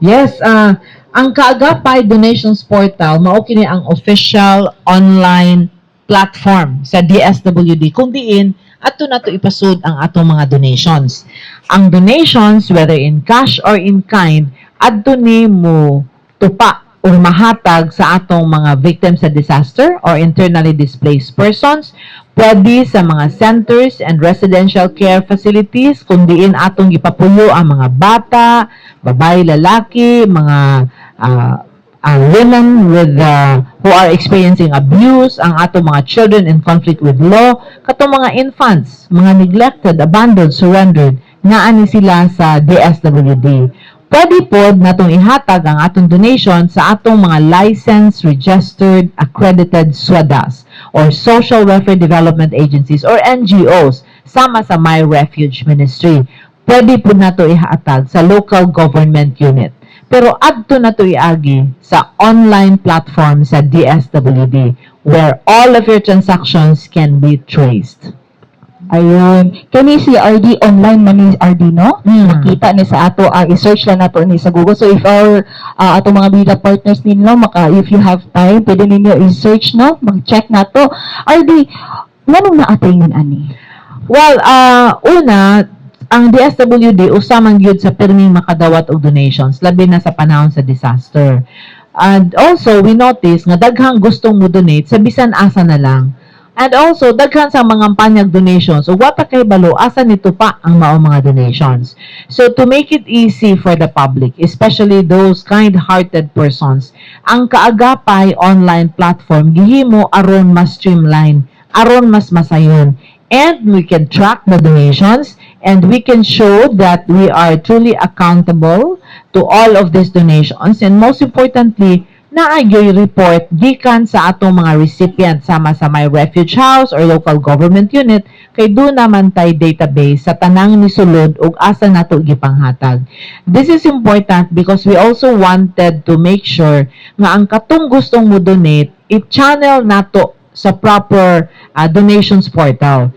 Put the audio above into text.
Yes, ang Kaagapay Donations Portal, mao kini ang official online platform sa DSWD kung diin ato nato ipasud ang atong mga donations. Ang donations, whether in cash or in kind, adto ni mo tupa o mahatag sa atong mga victims sa disaster or internally displaced persons, pwede sa mga centers and residential care facilities kung diin atong gipapuyo ang mga bata, babae, lalaki, mga women with who are experiencing abuse, ang atong mga children in conflict with law, katong mga infants, mga neglected, abandoned, surrendered, nga ani sila sa DSWD. Pwede pod natong ihatag ang atong donation sa atong mga licensed, registered, accredited SWADAs or Social Welfare Development Agencies or NGOs sama sa My Refuge Ministry. Pwede po nato ihatag sa local government unit. Pero adto na to iagi sa online platform sa DSWD where all of your transactions can be traced. Ayun. Kani si RD online man ni RD, no? Makita ni sa ato, i-search lang nato ni sa Google. So if our ato mga bida partners ninyo, if you have time, pwede ninyo i-search, no? Mag-check nato. RD, nganong na-attain ani? Well, una, ang DSWD usamang gyud sa pirming makadawat og donations labi na sa panahon sa disaster. And also we notice nga daghang gustong mo donate sa bisan asa na lang. And also daghan sa mga panyag donations ug wa pa kay balo asa nito pa ang mao mga donations. So to make it easy for the public, especially those kind-hearted persons, ang Kaagapay online platform gihimo aron mas streamline, aron mas masayon. And we can track the donations and we can show that we are truly accountable to all of these donations. And most importantly, naagyoy report gikan sa atong mga recipient sama sa My Refuge House or local government unit kay doon naman tay database sa tanang nisulod ug asa nato gipanghatag. This is important because we also wanted to make sure nga ang katong gustong mo donate, i-channel nato sa proper donations portal.